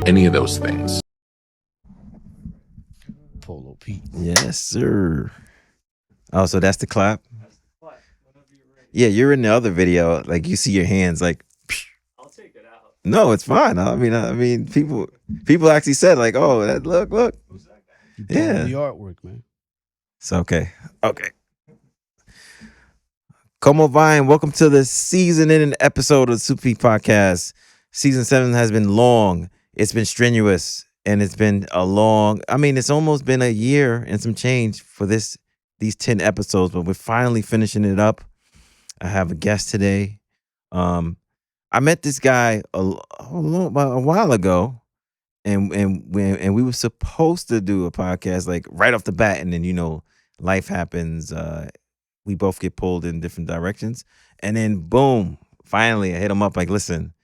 any of those things. Polo Pete. Yes, sir. Oh, so that's the clap? Yeah, you're in the other video. Like you see your hands like. I'll take it out. No, it's fine. I mean, people actually said like, "Oh, look." You Yeah. the artwork, man. It's okay. Okay. Como Vine, welcome to the season-ending episode of the Super P Podcast. Season 7 has been long. It's been strenuous, and it's been it's almost been a year and some change for these 10 episodes, but we're finally finishing it up. I have a guest today. I met this guy a while ago, and we were supposed to do a podcast like right off the bat, and then life happens. We both get pulled in different directions, and then boom, finally I hit him up like, listen,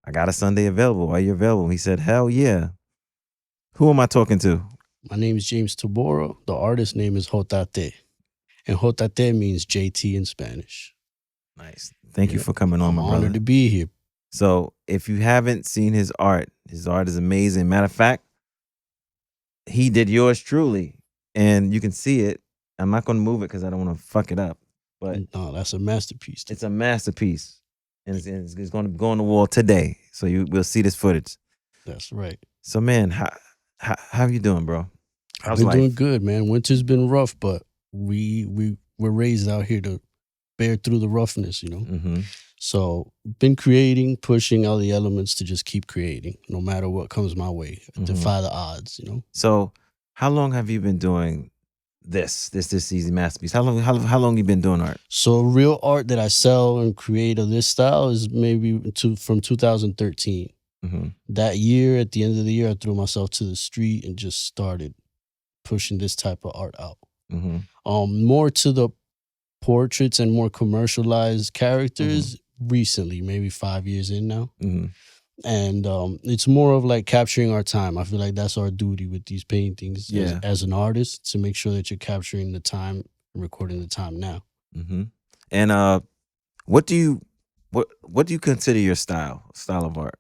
I got a Sunday available. Are you available? He said, hell yeah. Who am I talking to? My name is James Taboro. The artist name is Hotate. And Hotate means JT in Spanish. Nice. Thank you for coming on, I'm my brother. honored to be here. So if you haven't seen his art is amazing. Matter of fact, he did yours truly, and you can see it. I'm not going to move it because I don't want to fuck it up. But no, that's a masterpiece. It's a masterpiece, and it's going to go on the wall today. So we'll see this footage. That's right. So man, how you doing, bro? I've been doing good, man. Winter's been rough, but we're raised out here to bear through the roughness, Mm-hmm. So been creating, pushing all the elements to just keep creating, no matter what comes my way. Defy the odds, So how long have you been doing this easy masterpiece? How long you been doing art? So real art that I sell and create of this style is maybe from 2013. Mm-hmm. That year, at the end of the year, I threw myself to the street and just started pushing this type of art out. Mm-hmm. More to the portraits and more commercialized characters recently, maybe 5 years in now. Mm-hmm. And it's more of like capturing our time. I feel like that's our duty with these paintings as an artist, to make sure that you're capturing the time and recording the time now. Mm-hmm. And what do you consider your style of art?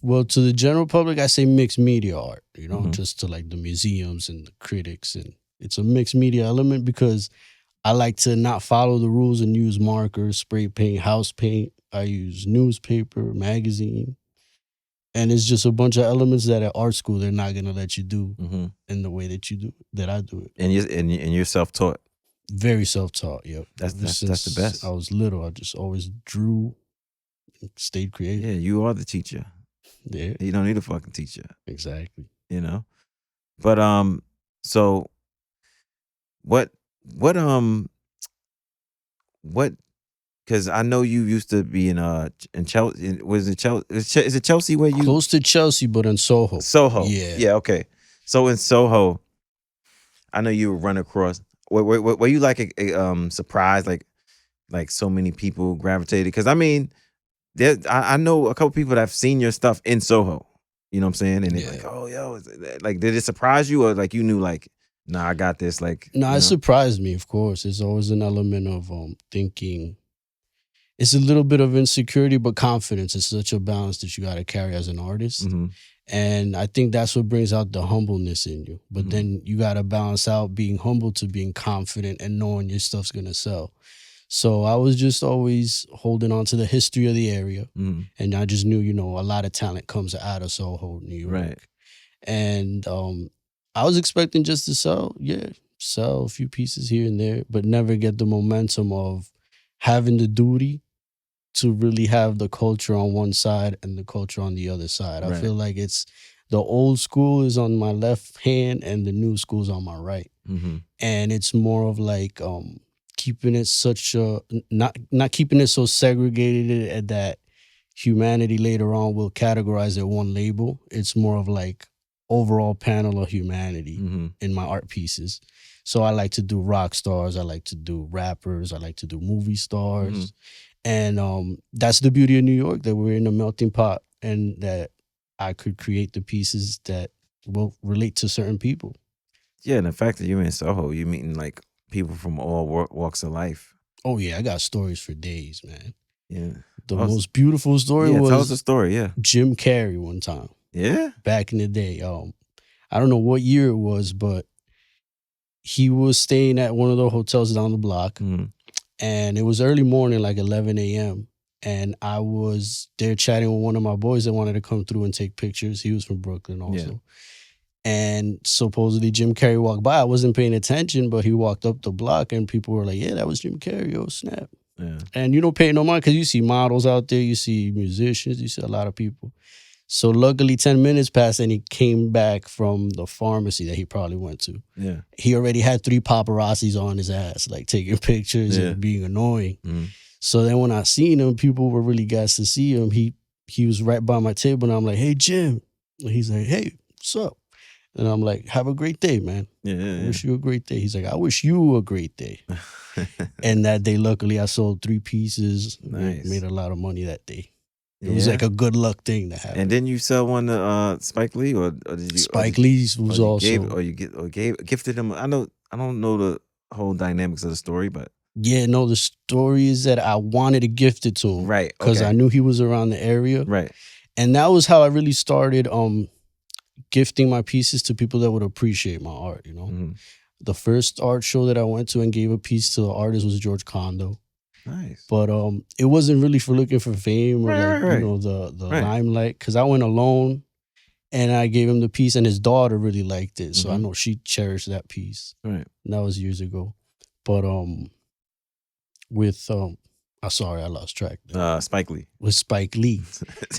Well, to the general public, I say mixed media art, just to like the museums and the critics. And it's a mixed media element because I like to not follow the rules and use markers, spray paint, house paint. I use newspaper, magazine. And it's just a bunch of elements that at art school they're not gonna let you do in the way that I do it. And you're self-taught. Very self-taught, yeah. That's the best. I was little, I just always drew and stayed creative. Yeah, you are the teacher. Yeah. You don't need a fucking teacher. Exactly. But so what because I know you used to be in Chelsea. Was it Chelsea? Is it Chelsea where you close to Chelsea, but in Soho? Soho. Yeah. Yeah. Okay. So in Soho, I know you would run across. Were you like surprised, like so many people gravitated? Because I mean, I know a couple people that have seen your stuff in Soho. You know what I'm saying? And they're like, oh, yo, like, did it surprise you, or like you knew, like, nah, I got this? Like, no, it surprised me. Of course, there's always an element of thinking. It's a little bit of insecurity, but confidence is such a balance that you got to carry as an artist. Mm-hmm. And I think that's what brings out the humbleness in you. But then you got to balance out being humble to being confident and knowing your stuff's going to sell. So I was just always holding on to the history of the area. Mm-hmm. And I just knew, a lot of talent comes out of Soho, New York. Right. And I was expecting just to sell a few pieces here and there, but never get the momentum of having the duty to really have the culture on one side and the culture on the other side. Right. I feel like it's the old school is on my left hand and the new school is on my right. Mm-hmm. And it's more of like keeping it not keeping it so segregated and that humanity later on will categorize it one label. It's more of like overall panel of humanity in my art pieces. So I like to do rock stars, I like to do rappers, I like to do movie stars. And that's the beauty of New York, that we're in a melting pot and that I could create the pieces that will relate to certain people. Yeah, and the fact that you're in Soho, you're meeting like people from all walks of life. Oh yeah, I got stories for days, man. Yeah. The most beautiful story was tell us a story, yeah. Jim Carrey one time. Yeah. back in the day. I don't know what year it was, but he was staying at one of the hotels down the block, and it was early morning, like 11 a.m. And I was there chatting with one of my boys that wanted to come through and take pictures. He was from Brooklyn also. Yeah. And supposedly Jim Carrey walked by. I wasn't paying attention, but he walked up the block and people were like, yeah, that was Jim Carrey. Oh, snap. Yeah. And you don't pay no mind because you see models out there, you see musicians, you see a lot of people. So luckily 10 minutes passed and he came back from the pharmacy that he probably went to. Yeah. He already had 3 paparazzis on his ass, like taking pictures Yeah. and being annoying. Mhm. So then when I seen him, people were really gassed to see him. He was right by my table and I'm like, hey, Jim. And he's like, hey, what's up? And I'm like, have a great day, man. Yeah. I wish you a great day. He's like, I wish you a great day. And that day, luckily, I sold 3 pieces. Nice. Made a lot of money that day. It was like a good luck thing to happen. And then you sell one to Spike Lee, or did you? Spike Lee's was also Gifted him. I don't know the whole dynamics of the story, but yeah, no. The story is that I wanted to gift it to him, right? Because I knew he was around the area, right? And that was how I really started gifting my pieces to people that would appreciate my art. You know, the first art show that I went to and gave a piece to the artist was George Condo. Nice. But it wasn't really for looking for fame or you know the limelight, because I went alone and I gave him the piece and his daughter really liked it. So I know she cherished that piece. Right. And that was years ago. But with sorry, I lost track. Spike Lee. With Spike Lee.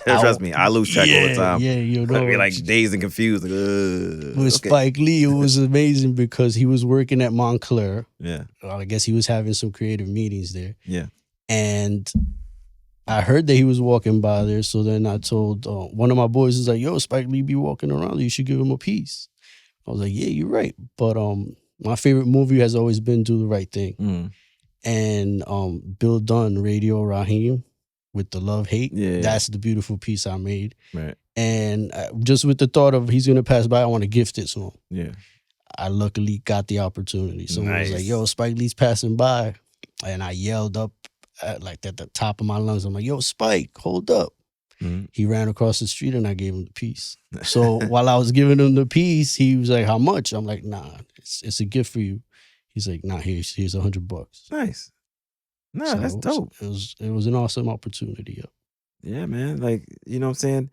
Trust me, I lose track all the time. Yeah, you know. I'd be like dazed and confused. With Spike Lee, it was amazing because he was working at Montclair. Yeah. Well, I guess he was having some creative meetings there. Yeah. And I heard that he was walking by there. So then I told one of my boys, is like, yo, Spike Lee be walking around. You should give him a piece. I was like, yeah, you're right. But my favorite movie has always been Do the Right Thing. And Bill Dunn, Radio Raheem, with the Love Hate. Yeah. That's the beautiful piece I made. Right. And just with the thought of he's going to pass by, I want to gift it to him. Yeah. I luckily got the opportunity. Someone was Nice. like, yo, Spike Lee's passing by. And I yelled up at the top of my lungs. I'm like, yo, Spike, hold up. He ran across the street and I gave him the piece. So while I was giving him the piece, he was like, how much? I'm like, nah, it's a gift for you. He's like, nah, here's $100. Nice. Nah, So that's dope. It was an awesome opportunity. Yeah, man. Like, you know what I'm saying?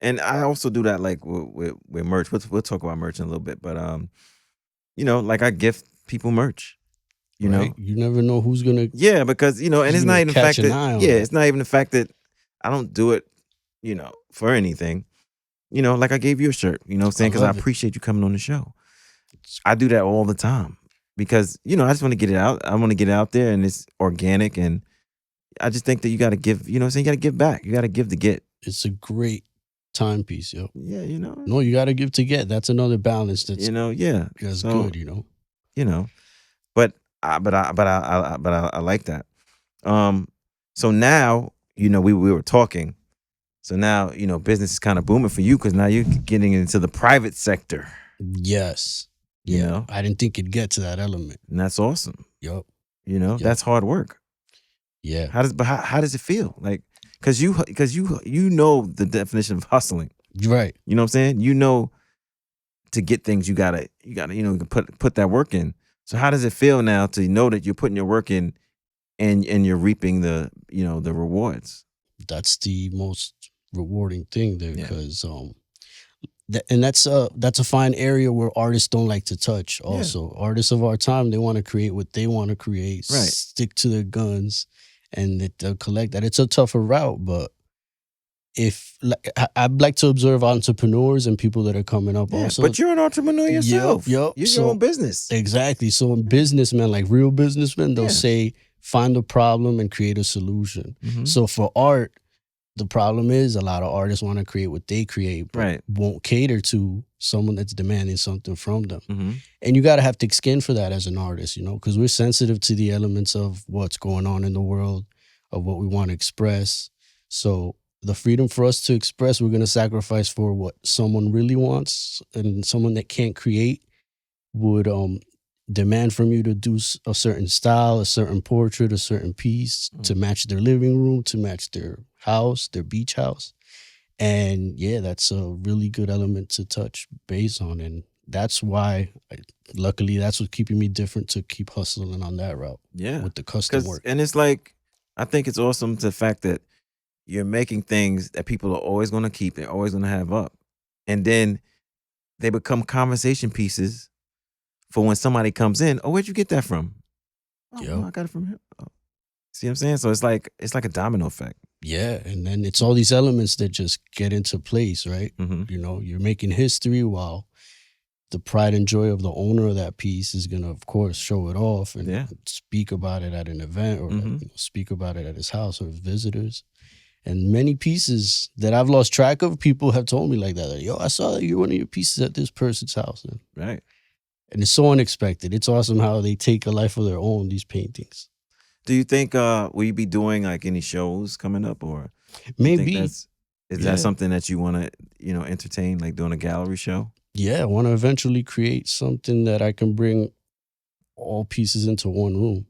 And I also do that like with merch. We'll talk about merch in a little bit. But you know, like I gift people merch. You know? You never know who's gonna because, you know, and it's not even the fact that it's not even the fact that I don't do it, you know, for anything. You know, like I gave you a shirt, you know what I'm saying? Because I appreciate you coming on the show. I do that all the time. Because, you know, I just want to get it out. I want to get it out there and it's organic. And I just think that you got to give, you know what I'm saying? You got to give back. You got to give to get. It's a great timepiece, yo. Yeah, you know. No, you got to give to get. That's another balance that's, you know, yeah. That's good, you know. You know. But I like that. So now, you know, we were talking. So now, you know, business is kind of booming for you because now you're getting into the private sector. Yes. You Yeah, know? I didn't think it'd get to that element. And that's awesome. Yup. You know, Yep. that's hard work. Yeah. How does it feel? Like, cause you know the definition of hustling. Right. You know what I'm saying? You know, to get things, you gotta, you know, put that work in. So how does it feel now to know that you're putting your work in and you're reaping the, you know, the rewards? That's the most rewarding thing there because that's a fine area where artists don't like to touch. Also, artists of our time, they want to create what they want to create, Right. stick to their guns, and they'll collect that. It's a tougher route, but I'd like to observe entrepreneurs and people that are coming up also. But you're an entrepreneur yourself. Yep. You're your own business. Exactly. So in businessmen, like real businessmen, they'll say, find a problem and create a solution. So for art, the problem is a lot of artists want to create what they create, but won't cater to someone that's demanding something from them. And you got to have thick skin for that as an artist, you know, because we're sensitive to the elements of what's going on in the world, of what we want to express. So the freedom for us to express, we're going to sacrifice for what someone really wants, and someone that can't create would demand from you to do a certain style, a certain portrait, a certain piece to match their living room, to match their house, their beach house. And yeah, that's a really good element to touch base on. And that's why, luckily, that's what's keeping me different to keep hustling on that route Yeah. with the custom work. And it's like, I think it's awesome the fact that you're making things that people are always going to keep, they're always going to have up. And then they become conversation pieces for when somebody comes in. Oh, where'd you get that from? Oh, Yep. no, I got it from here. Oh. See what I'm saying? So it's like a domino effect. Yeah, and then it's all these elements that just get into place, right? Mm-hmm. You know, you're making history while the pride and joy of the owner of that piece is gonna, of course, show it off and Yeah. speak about it at an event or Mhm. speak about it at his house or his visitors. And many pieces that I've lost track of, people have told me like that. Like, yo, I saw that you're one of your pieces at this person's house. Right. And it's so unexpected. It's awesome how they take a life of their own, these paintings. Do you think will you be doing like any shows coming up, or you Maybe. think is Yeah. that something that you want to entertain, like doing a gallery show? Yeah, I want to eventually create something that I can bring all pieces into one room.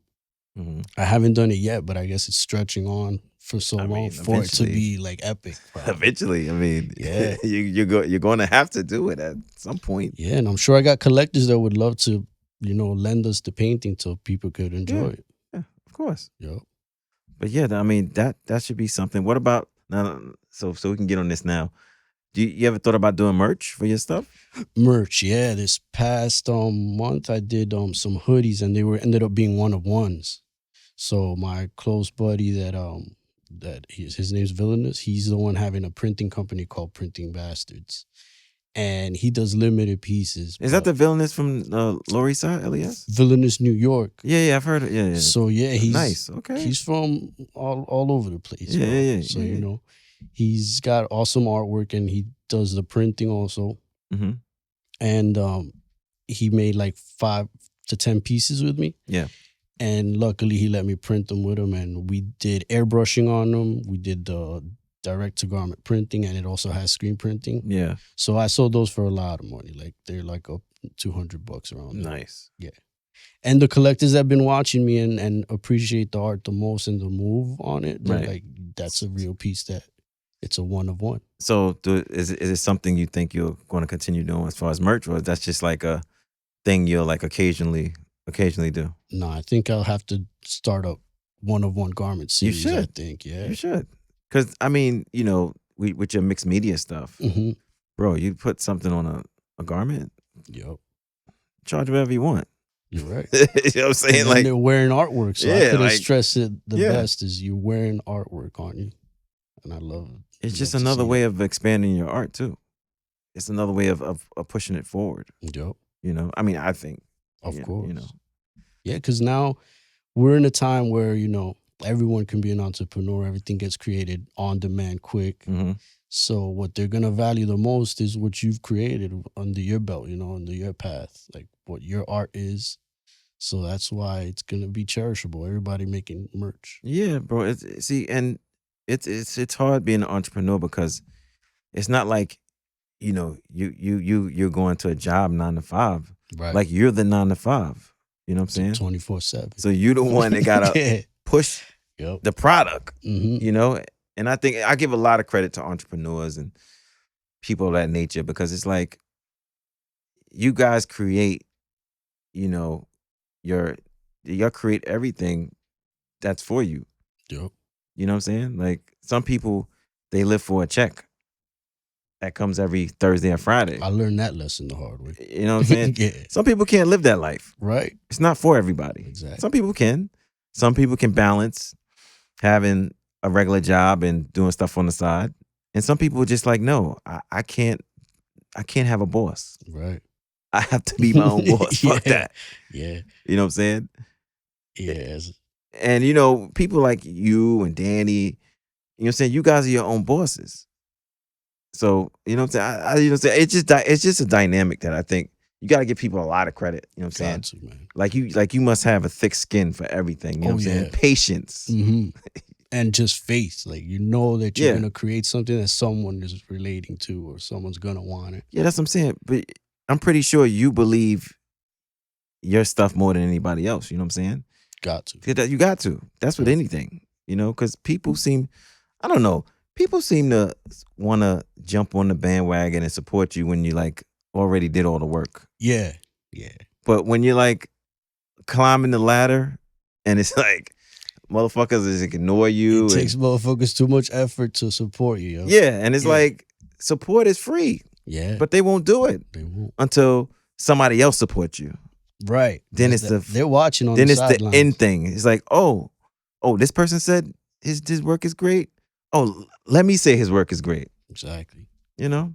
Mm-hmm. I haven't done it yet, but I guess it's stretching on for so long for it to eventually. be like epic. probably. Eventually, I mean, Yeah. you're going to have to do it at some point. Yeah, and I'm sure I got collectors that would love to, lend us the painting so people could enjoy it. Yeah, of course. Yep. But yeah, I mean that should be something. What about now? So we can get on this now. Do you ever thought about doing merch for your stuff? Merch, yeah. This past month I did some hoodies and they ended up being one of ones. So my close buddy that his name's Villainous, he's the one having a printing company called Printing Bastards. And he does limited pieces. Is that the Villainous from Lower East Side, LES? Villainous, New York? Yeah, I've heard it. Yeah. So yeah, he's nice. Okay. He's from all over the place. Yeah, bro. yeah. So he's got awesome artwork and he does the printing also. Mm-hmm. And he made like 5 to 10 pieces with me. Yeah. And luckily he let me print them with him, and we did airbrushing on them. We did the direct to garment printing, and it also has screen printing. Yeah. So I sold those for a lot of money. Like they're like up $200 around there. Nice. Yeah. And the collectors that have been watching me and appreciate the art the most and the move on it, they're Right. like, that's a real piece that it's a one of one. So is it something you think you're going to continue doing as far as merch, or that's just like a thing you'll like occasionally do? No, I think I'll have to start up one of one garment series. should. I think, yeah. You should. Because, I mean, with your mixed media stuff, Mm-hmm. bro, you put something on a garment, Yep. charge whatever you want. You're right. You know what I'm saying? And Like, they're wearing artwork. So I Yeah, couldn't like, stress it the yeah. best is you're wearing artwork on you. And I love it. it's just love to another see way of expanding your art, too. It's another way of pushing it forward, it. Yep. I mean, I think. Of you course. know. Yeah, because now we're in a time where, everyone can be an entrepreneur. Everything gets created on demand quick. Mm-hmm. So what they're going to value the most is what you've created under your belt, under your path, like what your art is. So that's why it's going to be cherishable. Everybody making merch. Yeah, bro. It's hard being an entrepreneur because it's not like, you're going to a job 9 to 5. Right. Like you're the 9 to 5. You know what I'm saying? 24/7. So you're the one that gotta Yeah. push Yep. the product. Mm-hmm. And I think I give a lot of credit to entrepreneurs and people of that nature, because it's like you guys create, your create everything that's for you. Yep. You know what I'm saying? Like some people, they live for a check that comes every Thursday or Friday. I learned that lesson the hard way. You know what I'm saying? Yeah. Some people can't live that life. Right. It's not for everybody. Exactly. Some people can. Some people can balance having a regular job and doing stuff on the side. And some people are just like, no, I can't have a boss. Right. I have to be my own boss. Fuck Yeah. that. Yeah. You know what I'm saying? Yes. And people like you and Danny, you know what I'm saying? You guys are your own bosses. So, you know what I'm saying? It's just a dynamic that I think you got to give people a lot of credit. You know what I'm saying? Got to, man. Like you must have a thick skin for everything. You know what I'm saying? Yeah. Patience. Mm-hmm. And just faith. Like, that you're Yeah. going to create something that someone is relating to or someone's going to want it. Yeah, that's what I'm saying. But I'm pretty sure you believe your stuff more than anybody else. You know what I'm saying? Got to. You got to. That's with anything, because people seem, I don't know. people seem to want to jump on the bandwagon and support you when you like already did all the work. Yeah. Yeah. But when you're like climbing the ladder and it's like motherfuckers just ignore you. It takes motherfuckers too much effort to support you, yo. Yeah, and it's like support is free. Yeah. But they won't do it They won't. until somebody else supports you. Right. Then it's they're watching on then the it's sidelines. the end thing. It's like, oh, this person said his work is great. Oh, let me say his work is great. Exactly. You know?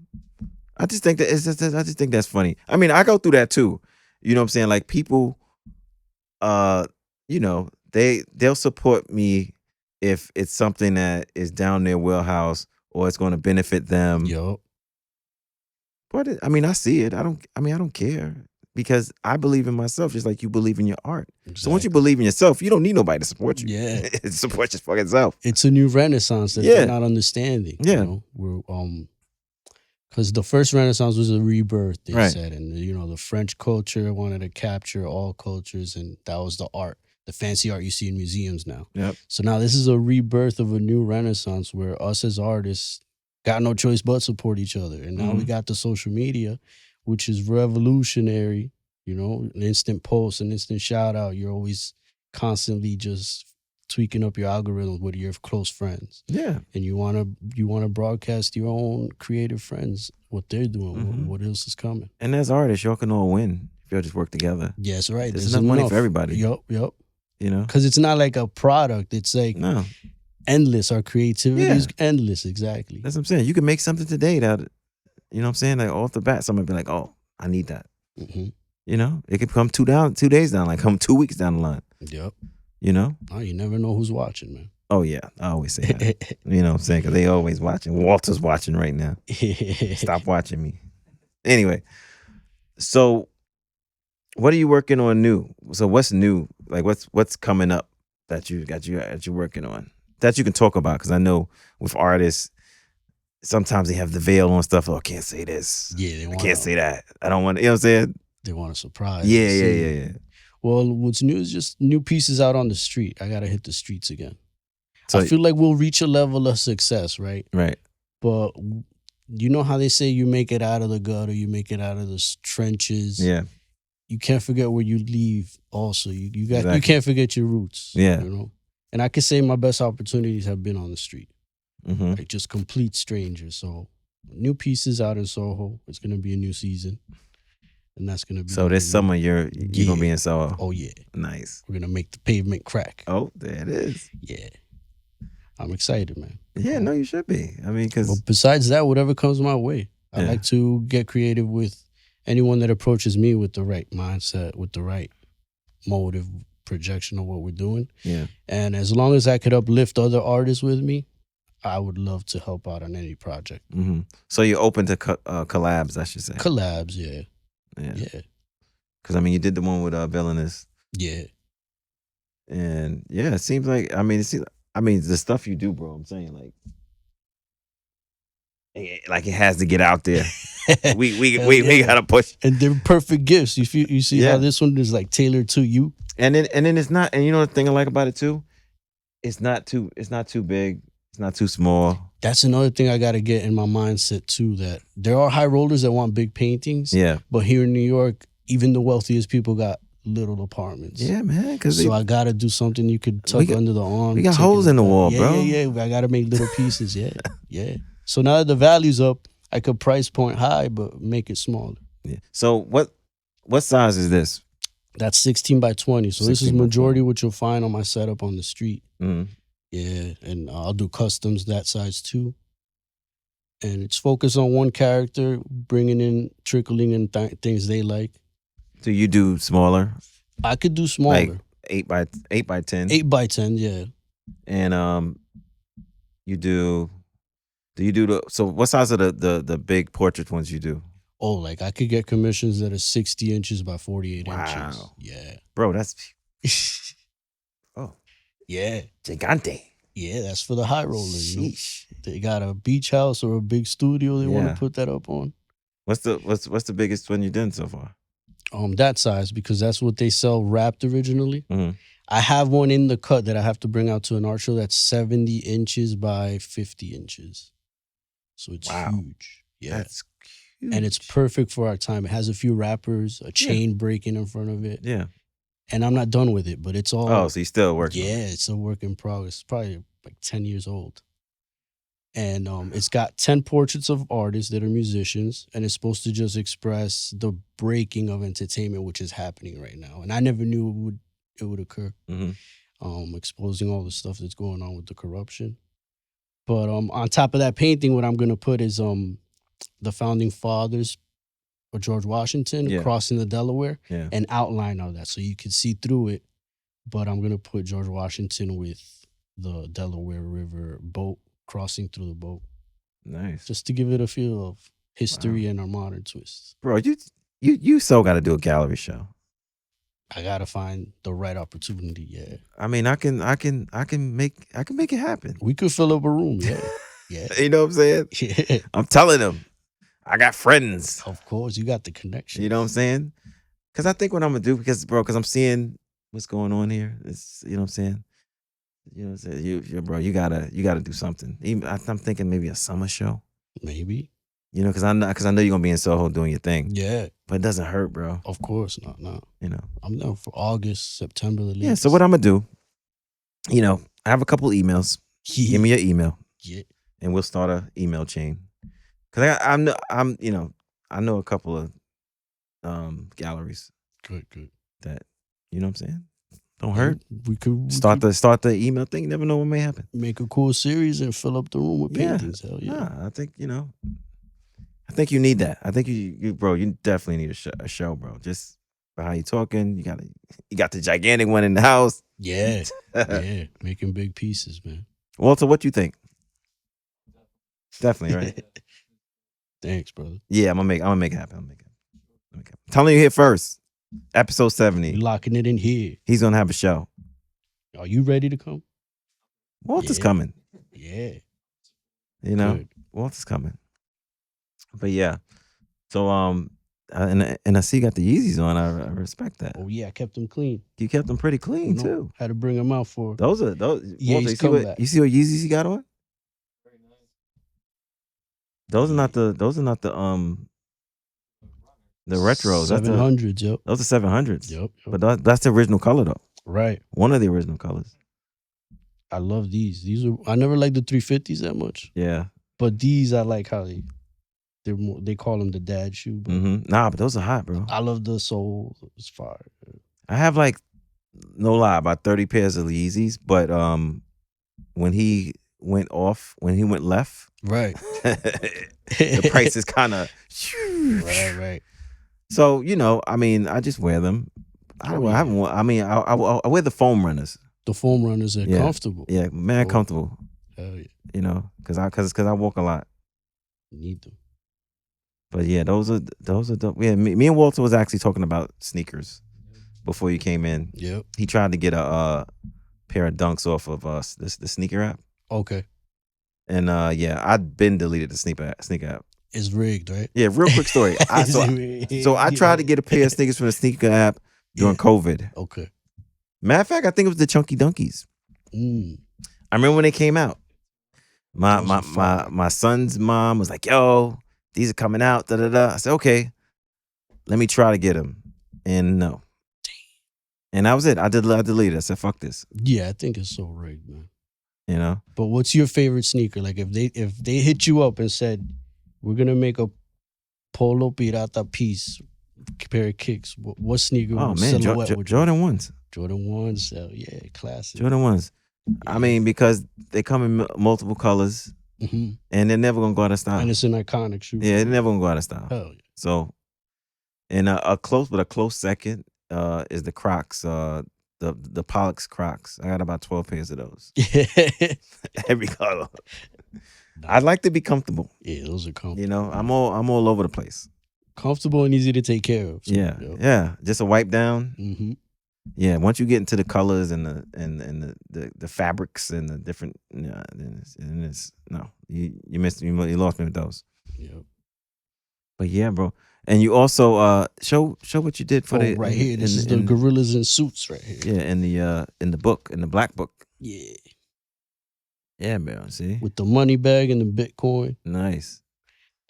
I just think that I just think that's funny. I mean, I go through that too. You know what I'm saying? Like people you know, they'll support me if it's something that is down their wheelhouse or it's going to benefit them. Yo. But I mean, I see it. I don't care because I believe in myself just like you believe in your art. Exactly. So once you believe in yourself, you don't need nobody to support you. Yeah. Support your fucking self. It's a new renaissance that they're not understanding. Yeah. You know? We're because the first Renaissance was a rebirth, they said, and you know the French culture wanted to capture all cultures, and that was the art, the fancy art you see in museums now. Yep. So now this is a rebirth of a new Renaissance where us as artists got no choice but support each other, and now we got the social media, which is revolutionary. You know, an instant post, an instant shout out. You're always constantly just tweaking up your algorithm with your close friends. Yeah. And you wanna broadcast your own creative friends, what they're doing, what else is coming. And as artists, y'all can all win if y'all just work together. Yes, right. There's enough money for everybody. Yup. You know? Because it's not like a product. It's like endless. Our creativity is endless, exactly. That's what I'm saying. You can make something today that, you know what I'm saying? Like off the bat, somebody be like, oh, I need that. Mm-hmm. You know? It could come 2 days down, like come 2 weeks down the line. Yep. You know? Oh, you never know who's watching, man. Oh, yeah. I always say that. You know what I'm saying? Because they always watching. Walter's watching right now. Stop watching me. Anyway, so what are you working on new? So what's new? Like what's coming up that you're working on that you can talk about? Because I know with artists, sometimes they have the veil on stuff. Oh, I can't say this. Yeah, I can't say that. I don't want to, you know what I'm saying? They want a surprise. Yeah. Well, what's new is just new pieces out on the street. I got to hit the streets again. So, I feel like we'll reach a level of success, right? Right. But you know how they say you make it out of the gutter, you make it out of the trenches. Yeah. You can't forget where you leave also. You can't forget your roots. Yeah. You know? And I could say my best opportunities have been on the street. Mm-hmm. Like just complete strangers. So new pieces out in Soho. It's gonna be a new season. And that's gonna be so this summer you're gonna be in Soho. Oh yeah. Nice. We're gonna make the pavement crack. Oh, there it is. Yeah. I'm excited, man. Yeah, no, you should be. I mean, because But besides that, whatever comes my way, I like to get creative with anyone that approaches me with the right mindset, with the right motive, projection of what we're doing. Yeah. And as long as I could uplift other artists with me, I would love to help out on any project. Mm-hmm. So you're open to collabs, I should say. Collabs, yeah. Yeah. Because, I mean, you did the one with Villainous. Yeah. And, yeah, it seems like, I mean, the stuff you do, bro, I'm saying, like it has to get out there. we gotta push. And they're perfect gifts. You see how this one is like tailored to you. And then it's not, and you know the thing I like about it too? It's not too big. It's not too small. That's another thing I gotta get in my mindset too, that there are high rollers that want big paintings. Yeah. But here in New York, even the wealthiest people got little apartments. Yeah, man. So I gotta do something you could tuck under the arm. We got holes in the wall, bro. Yeah. I gotta make little pieces. Yeah. So now that the value's up, I could price point high, but make it smaller. Yeah. So what size is this? That's 16 by 20. So this is majority what you'll find on my setup on the street. Mm-hmm. Yeah, and I'll do customs that size too. And it's focused on one character, trickling in things they like. So you do smaller? I could do smaller. Like 8 by 10? 8 by 10, yeah. And you do you do so what size are the big portrait ones you do? Oh, like I could get commissions that are 60 inches by 48 inches. Wow. Yeah. Bro, that's Yeah. Gigante. Yeah, that's for the high rollers. You know? Sheesh. They got a beach house or a big studio they want to put that up on. What's the biggest one you've done so far? That size, because that's what they sell wrapped originally. Mm-hmm. I have one in the cut that I have to bring out to an art show that's 70 inches by 50 inches. So it's Wow. huge. Yeah. That's huge. And it's perfect for our time. It has a few wrappers, a chain breaking in front of it. Yeah. And I'm not done with it, but it's all. Oh, so you're still working? Yeah, it's a work in progress. It's probably like 10 years old. And it's got 10 portraits of artists that are musicians, and it's supposed to just express the breaking of entertainment, which is happening right now. And I never knew it would occur. Exposing all the stuff that's going on with the corruption. But on top of that painting, what I'm gonna put is the founding fathers or George Washington crossing the Delaware, an outline of that, so you can see through it. But I'm gonna put George Washington with the Delaware River boat crossing through the boat. Nice. Just to give it a feel of history and our modern twists. Bro, you so got to do a gallery show. I gotta find the right opportunity. Yeah. I mean, I can make it happen. We could fill up a room. Yeah. Yeah. You know what I'm saying? Yeah. I'm telling them, I got friends. Of course, you got the connection. You know what I'm saying? Because I think what I'm gonna do, because I'm seeing what's going on here. It's, you know what I'm saying. You know what I'm saying? Bro, you gotta do something. Even I'm thinking maybe a summer show. Maybe. You know, because I know you're gonna be in Soho doing your thing. Yeah. But it doesn't hurt, bro. Of course not. No. You know. I'm there for August, September the latest. Yeah. So what I'm gonna do, you know, I have a couple emails. Yeah. Give me your email. Yeah. And we'll start a email chain. Cause I'm you know, I know a couple of galleries. Good. That, you know what I'm saying? Don't hurt. We could start the email thing. You never know what may happen. Make a cool series and fill up the room with paintings. Hell yeah. Nah, I think, you know, I think you need that. I think you bro, you definitely need a show, bro. Just for how you talking. You got the gigantic one in the house. Yeah. Yeah. Making big pieces, man. Walter, what you think? Definitely, right? Thanks, brother. Yeah, I'm gonna make it happen. I'm telling you here first. Episode 70. You're locking it in here. He's gonna have a show. Are you ready to come? Walter's coming. Yeah. You know, Good. Walter's coming. But yeah. So and I see you got the Yeezys on. I respect that. Oh yeah, I kept them clean. You kept them pretty clean too. Had to bring them out for those. Yeah, Walter, you see what Yeezys you got on? Very nice. Those are not the the retros. 700s. Yep. Those are 700s. Yep. But that's the original color though. Right. One of the original colors. I love these. I never liked the 350s that much. Yeah. But these I like how they call them the dad shoe. But Nah, but those are hot, bro. I love the sole. It's fire. I have like, no lie, about 30 pairs of Yeezys, but when he went left, right, the price is kind of right. So, you know, I mean, I just wear them. I wear the foam runners. The foam runners are comfortable. Yeah, man, comfortable. Hell yeah. You know, because I walk a lot. You need them. But yeah, those are dope. Yeah, me and Walter was actually talking about sneakers before you came in. Yep. He tried to get a pair of Dunks off of the sneaker app. Okay. And yeah, I'd been deleted the sneaker app. It's rigged, right? Yeah, real quick story. So I tried to get a pair of sneakers from the sneaker app during COVID. Okay. Matter of fact, I think it was the Chunky Dunkies. I remember when they came out. My son's mom was like, "Yo, these are coming out." Da da da. I said, "Okay, let me try to get them." And no. And that was it. I deleted it. I said, "Fuck this." Yeah, I think it's so rigged, man. You know. But what's your favorite sneaker? Like if they hit you up and said, "We're gonna make a polo pirata piece, pair of kicks," what sneaker? Oh man, Jordan 1s. Jordan 1s, hell yeah, classic. Jordan 1s. I mean, because they come in multiple colors, and they're never gonna go out of style. And it's an iconic shoe. Yeah, they're never gonna go out of style. Hell yeah. So, and a close second is the Crocs, the Pollux Crocs. I got about 12 pairs of those. Every color. I'd like to be comfortable. Yeah, those are comfortable. You know, I'm all over the place. Comfortable and easy to take care of. So, yeah. Just a wipe down. Yeah, once you get into the colors and the fabrics and the different, then it's no, you lost me with those. Yep. But yeah, bro, And you also show what you did for the right here. This is the gorillas in suits right here. Yeah, in the book, in the black book. Yeah. Yeah, man. See, with the money bag and the Bitcoin. Nice.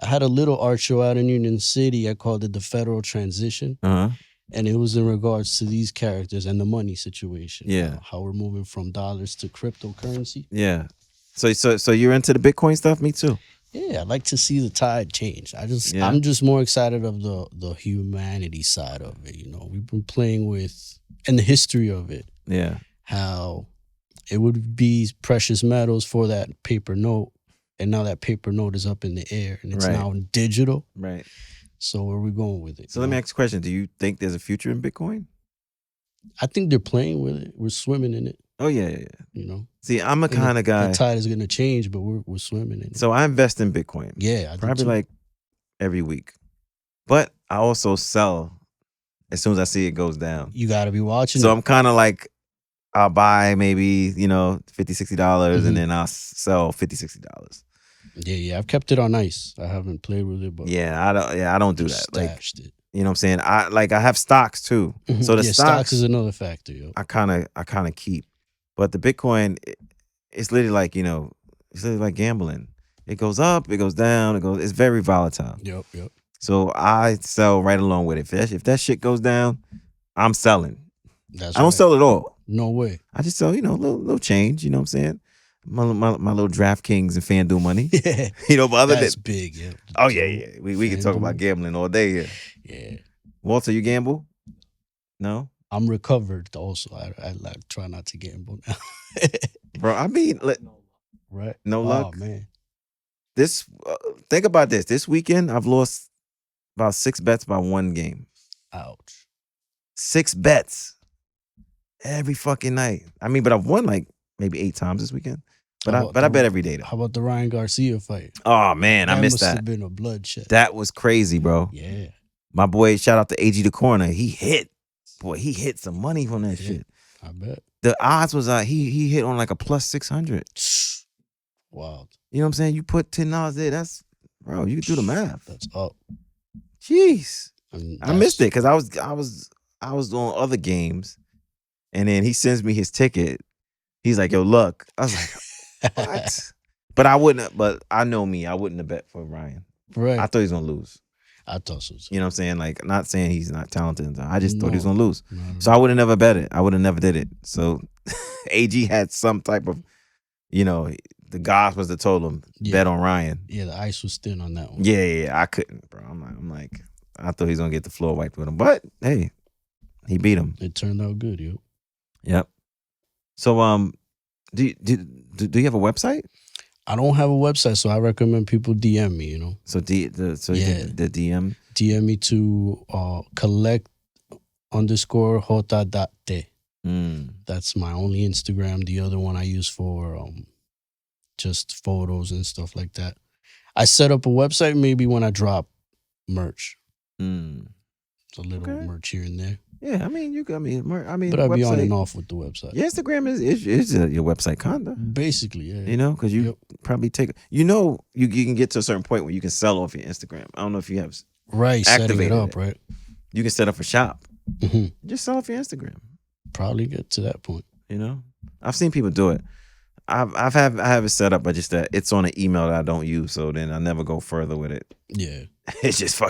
I had a little art show out in Union City. I called it the Federal Transition. Uh-huh. And it was in regards to these characters and the money situation. Yeah. How we're moving from dollars to cryptocurrency. Yeah. So you're into the Bitcoin stuff? Me too. Yeah, I'd like to see the tide change. I'm just more excited of the humanity side of it. You know, we've been playing with, and the history of it. Yeah. How it would be precious metals for that paper note. And now that paper note is up in the air and it's now digital. Right. So where are we going with it? So let me ask you a question. Do you think there's a future in Bitcoin? I think they're playing with it. We're swimming in it. Oh, yeah. You know? See, I'm a kind of guy. The tide is going to change, but we're swimming in it. So I invest in Bitcoin. Yeah. Probably like every week. But I also sell as soon as I see it goes down. You got to be watching So I'm kind of like, I'll buy maybe, $50, $60 and then I'll sell $50, $60. Yeah. I've kept it on ice. I haven't played with it, but I don't do that. Stashed it. You know what I'm saying? I have stocks too. So the stocks is another factor, yo. I kind of keep. But the Bitcoin, it's literally like, it's literally like gambling. It goes up, it goes down, it's very volatile. Yep. So I sell right along with it. If that shit goes down, I'm selling. I don't sell it all. No way. I just sell, a little change, you know what I'm saying? My little DraftKings and FanDuel money. Yeah. But other That's big, yeah. Oh, yeah. We can talk about gambling all day, yeah. Yeah. Walter, you gamble? No? I'm recovered also. I try not to gamble now. Bro, I mean, right? No luck? Oh, man. Think about this. This weekend, I've lost about 6 bets by one game. Ouch. 6 bets. Every fucking night. I mean, but I've won like maybe 8 times this weekend. But I bet every day though. How about the Ryan Garcia fight? Oh man, I missed that. Must have been a bloodshed. That was crazy, bro. Yeah. My boy, shout out to AG the Corner. He hit some money from that shit. I bet. The odds was he hit on like a plus 600. Wild. You know what I'm saying? You put $10 there, that's, bro, you can do the math. That's up. Jeez. I missed it because I was on other games, and then he sends me his ticket. He's like, yo, look. I was like, what? But I know me. I wouldn't have bet for Ryan. Right. I thought he was going to lose. I thought so too. You know what I'm saying? Like, not saying he's not talented. I just thought he was going to lose. No. So I would have never bet it. I would have never did it. So AG had some type of, the gods was that told him, bet on Ryan. Yeah, the ice was thin on that one. Yeah. I couldn't, bro. I'm like, I thought he was going to get the floor wiped with him. But, hey, he beat him. It turned out good, yo. Yep. So, do you have a website? I don't have a website, so I recommend people DM me. So you can the DM. DM me to collect_HOTA'TE. That's my only Instagram. The other one I use for just photos and stuff like that. I set up a website maybe when I drop merch. It's a little merch here and there. Yeah, I mean, but I'll be on and off with the website. Your Instagram is your website, kinda. Basically, yeah. Because you probably take. You can get to a certain point where you can sell off your Instagram. I don't know if you have setting it up, right? You can set up a shop. Just sell off your Instagram. Probably get to that point. I've seen people do it. I have it set up, but just that it's on an email that I don't use, so then I never go further with it. Yeah. It's just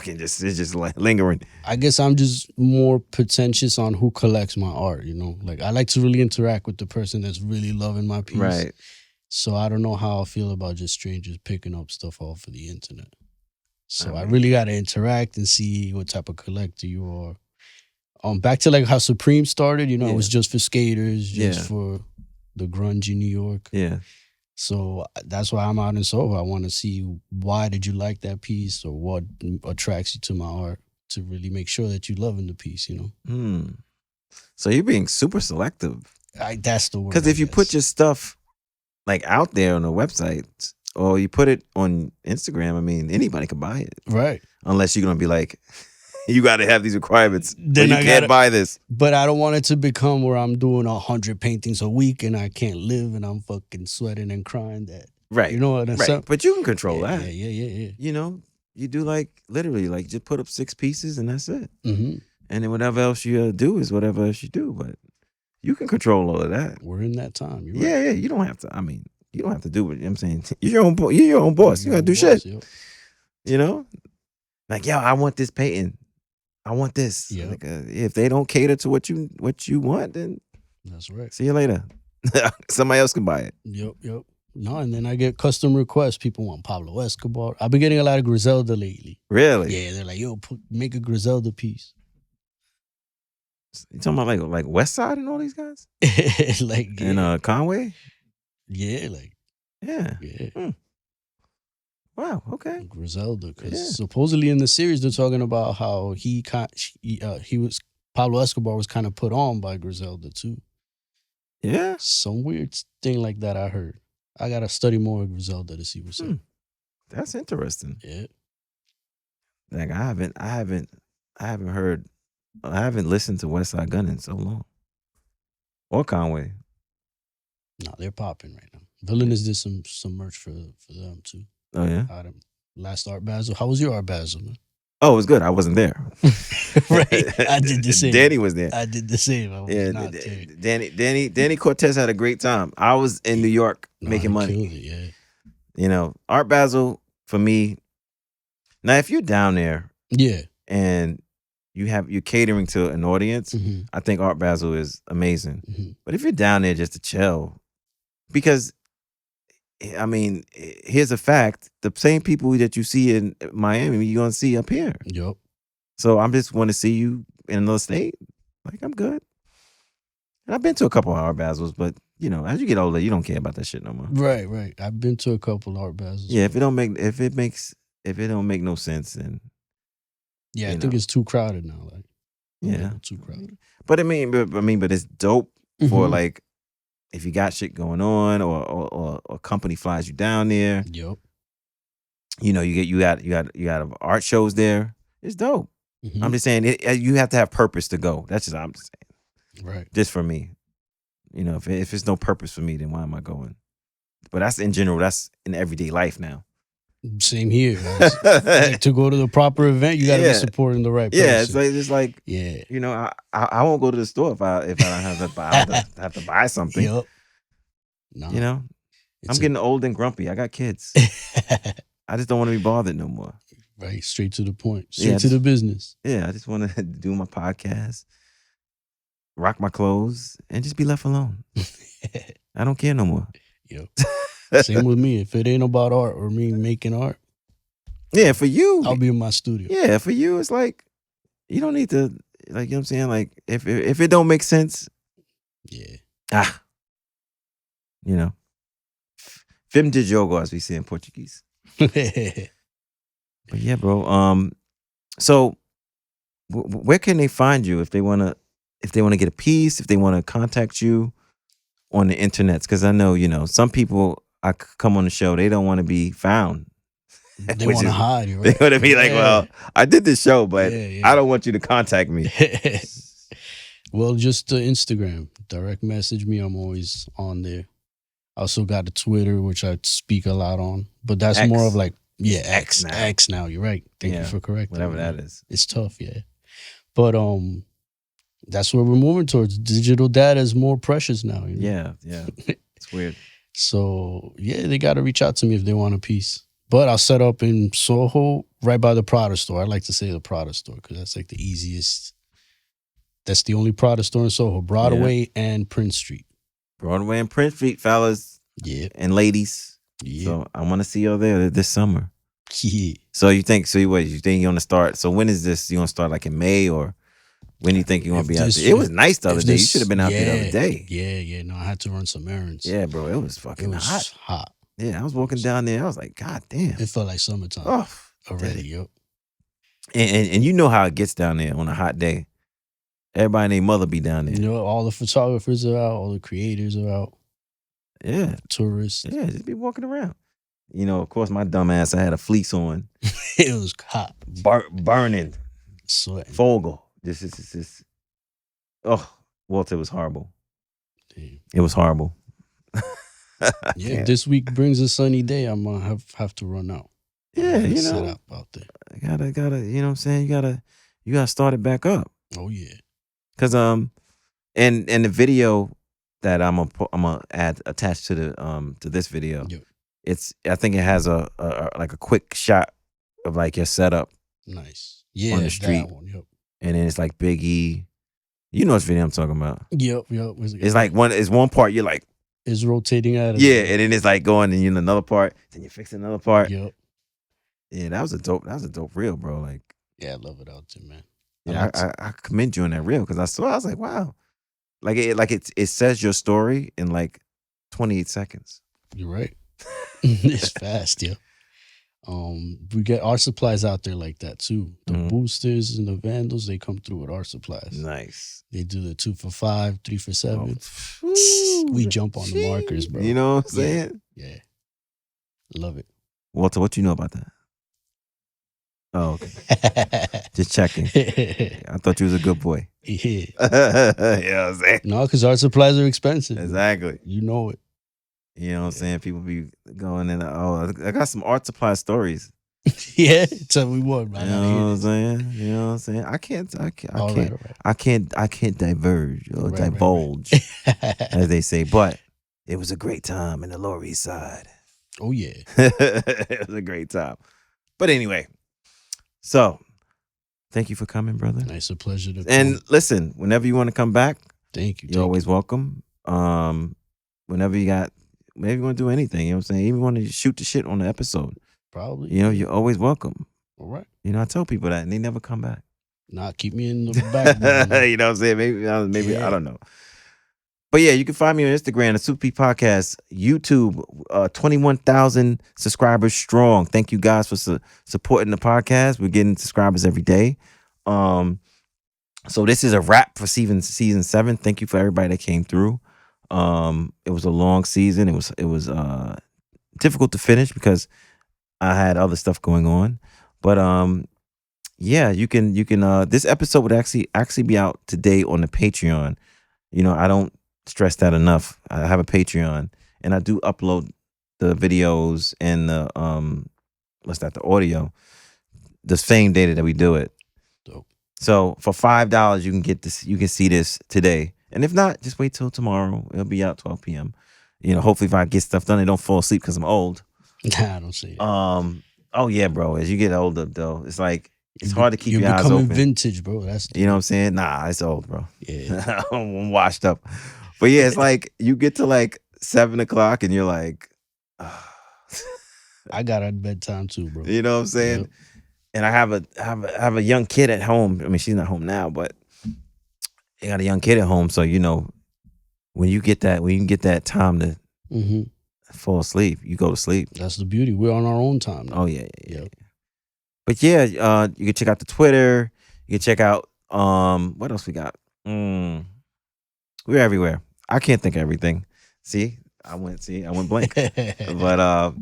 lingering. I guess I'm just more pretentious on who collects my art, Like, I like to really interact with the person that's really loving my piece. Right. So I don't know how I feel about just strangers picking up stuff off of the internet. So I really got to interact and see what type of collector you are. Back to like how Supreme started, it was just for skaters, just for the grunge in New York. Yeah. So that's why I'm out in Soho. I want to see why did you like that piece or what attracts you to my art to really make sure that you're loving the piece, So you're being super selective. That's the word. Because if you put your stuff like out there on a website or you put it on Instagram, I mean, anybody can buy it. Right. Unless you're going to be like, you got to have these requirements. Then you can't buy this. But I don't want it to become where I'm doing 100 paintings a week and I can't live and I'm fucking sweating and crying that. Right. You know what I'm saying? But you can control that. Yeah. You know, you do like literally like just put up 6 pieces and that's it. Mm-hmm. And then whatever else you do is whatever else you do. But you can control all of that. We're in that time. You're Yeah, right. yeah. You don't have to. I mean, you don't have to do it. You know what I'm saying? You're your own you're your own boss. You gotta do shit. Yep. You know? Like, yo, I want this painting. I want this. Yep. Like, if they don't cater to what you want, then That's right. see you later. Somebody else can buy it. Yep. No, and then I get custom requests. People want Pablo Escobar. I've been getting a lot of Griselda lately. Really? Yeah, they're like, yo, make a Griselda piece. You talking about like West Side and all these guys? Like, And Conway? Yeah, like, Yeah. yeah. Wow. Okay. Griselda, because supposedly in the series they're talking about how he was Pablo Escobar was kind of put on by Griselda too. Yeah. Some weird thing like that I heard. I gotta study more of Griselda to see what's up. That's interesting. Yeah. Like I haven't listened to West Side Gun in so long. Or Conway. No, they're popping right now. Villainous did some merch for them too. Oh yeah. Last Art Basel. How was your Art Basel, man? Oh, it was good. I wasn't there. Right. I did the same. Danny was there. I did the same. I was not there. Danny Cortez had a great time. I was in New York making money. Killed it, yeah. You know, Art Basel for me. Now, if you're down there, and you're catering to an audience, I think Art Basel is amazing. But if you're down there just to chill, because I mean, here's a fact: the same people that you see in Miami, you're gonna see up here. Yep. So I'm just want to see you in another state. Like I'm good. And I've been to a couple of Art Basels, but you know, as you get older, you don't care about that shit no more. Right. I've been to a couple Art Basels. Yeah, if it don't make no sense, then I think it's too crowded now. Like, too crowded. But but it's dope for like if you got shit going on or a company flies you down there. Yep. You know, you got art shows there. It's dope. I'm just saying you have to have purpose to go. That's just I'm just saying. Right. Just for me. You know, if it's no purpose for me, then why am I going? But that's in general. That's in everyday life now. Same here. Like, to go to the proper event, you got to be supporting the right person. Yeah, it's like you know, I won't go to the store if I don't have to buy something. Yep. No, you know, I'm getting old and grumpy. I got kids. I just don't want to be bothered no more. Right, straight to the point, straight to the business. Yeah, I just want to do my podcast, rock my clothes, and just be left alone. I don't care no more. Yep. Same with me. If it ain't about art or me making art, yeah, for you, I'll be in my studio. Yeah, for you, it's like you don't need to, like, you know what I'm saying? Like, if it don't make sense, you know, film de jogo, as we say in Portuguese. But yeah, bro. So where can they find you if they wanna get a piece, if they wanna contact you on the internet? Because I know, you know, some people I come on the show, they don't want to be found. They want to hide. Right? They want to be like, well, I did this show, but I don't want you to contact me. Well, just Instagram. Direct message me. I'm always on there. I also got a Twitter, which I speak a lot on. But that's X. more of like, X now. X now. You're right. Thank you for correcting whatever me. that is. It's tough, But that's where we're moving towards. Digital data is more precious now. You know? Yeah. It's weird. So, they got to reach out to me if they want a piece. But I'll set up in Soho, right by the Prada store. I like to say the Prada store because that's like the easiest. That's the only Prada store in Soho. Broadway and Prince Street. Broadway and Prince Street, fellas. Yeah. And ladies. Yeah. So I want to see you there this summer. Yeah. So you think you're going to start? So when is this? You going to start like in May, or when do you think you're going to be out there? It was nice the other day. You should have been out there the other day. Yeah. No, I had to run some errands. Yeah, bro. It was fucking hot. Yeah, I was walking down there. I was like, God damn. It felt like summertime. Oh, already, yep. And you know how it gets down there on a hot day. Everybody and their mother be down there. You know, all the photographers are out. All the creators are out. Yeah. Tourists. Yeah, just be walking around. You know, of course, my dumb ass, I had a fleece on. It was hot. Burning. Sweating. Fogel. This. Oh, Walter, it was horrible. Damn. It was horrible. This week brings a sunny day. I'm gonna have to run out. Yeah, Another you know, setup out there. gotta, you know what I'm saying? You gotta start it back up. Oh yeah. Cause and the video that I'm gonna add attached to this video. Yep. I think it has a like a quick shot of like your setup Nice. on Yeah, the street, that one. Yep. and then it's like Big E. You know what video I'm talking about? Yep. It's like one part you're like, It's rotating at us. yeah, and then it's like going and another part, then you're fixing another part. Yep. Yeah, that was a dope reel, bro. Like, Yeah, I love it out there, man. yeah, I commend you on that reel because I was like, wow, like it says your story in like 28 seconds. You're right. It's fast, yeah. We get our supplies out there like that too. The boosters and the vandals, they come through with our supplies. Nice. They do the 2 for 5, 3 for 7. Oh, We jump on the markers, bro. You know what I'm saying? Yeah. Love it. Walter, what you know about that? Oh, okay. Just checking. I thought you was a good boy. Yeah. You know what I'm saying? No, because our supplies are expensive. Exactly. You know it. You know what I'm saying? People be going in, oh, I got some art supply stories. Yeah, tell me what, man. You know what I'm saying? You know what I'm saying? I can't diverge or divulge, as they say. But it was a great time in the Lower East Side. Oh yeah, it was a great time. But anyway, so thank you for coming, brother. It's a pleasure to And come. listen, whenever you want to come back, Thank you. you're always welcome. Whenever you want to do anything, you know what I'm saying? Even want to shoot the shit on the episode. Probably. You know, you're always welcome. All right. You know, I tell people that and they never come back. Nah, keep me in the back. You know what I'm saying? Maybe I don't know. But yeah, you can find me on Instagram, the THeSuperPpodcast, YouTube, 21,000 subscribers strong. Thank you guys for supporting the podcast. We're getting subscribers every day. So this is a wrap for season 7. Thank you for everybody that came through. It was a long season. It was difficult to finish because I had other stuff going on. But yeah, you can this episode would actually be out today on the Patreon. You know, I don't stress that enough. I have a Patreon and I do upload the videos and the the audio the same day that we do it. Dope. So for $5 you can get this, you can see this today. And if not, just wait till tomorrow. It'll be out 12 p.m. You know, hopefully if I get stuff done, I don't fall asleep because I'm old. Nah, I don't see it. Oh yeah, bro. As you get older, though, it's like it's hard to keep your eyes open. You're open. becoming vintage, bro. You know what I'm saying? Nah, it's old, bro. Yeah. I'm washed up. But yeah, it's like you get to like 7 o'clock and you're like, I got a bedtime too, bro. You know what I'm saying? Yep. And I have a young kid at home. I mean, she's not home now, but I got a young kid at home. So you know, when you can get that time to fall asleep, you go to sleep. That's the beauty. We're on our own time now. Oh yeah. But yeah, you can check out the Twitter. You can check out what else we got? We're everywhere. I can't think of everything. I went blank. But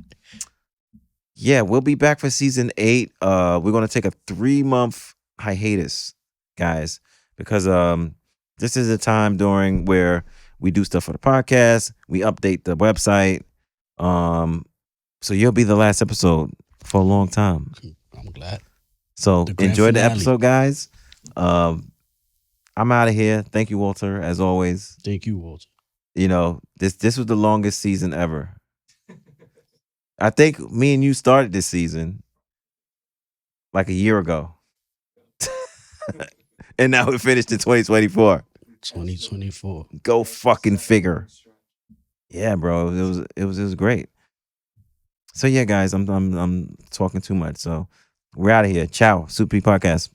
yeah, we'll be back for season 8. We're gonna take a 3-month hiatus, guys, because this is a time during where we do stuff for the podcast. We update the website. So you'll be the last episode for a long time. I'm glad. So enjoy the episode, guys. I'm out of here. Thank you, Walter, as always. Thank you, Walter. You know, this was the longest season ever. I think me and you started this season like a year ago. And now we finished in 2024. 2024. Go fucking figure. Yeah, bro. It was great. So yeah, guys, I'm talking too much. So we're out of here. Ciao. Super Podcast.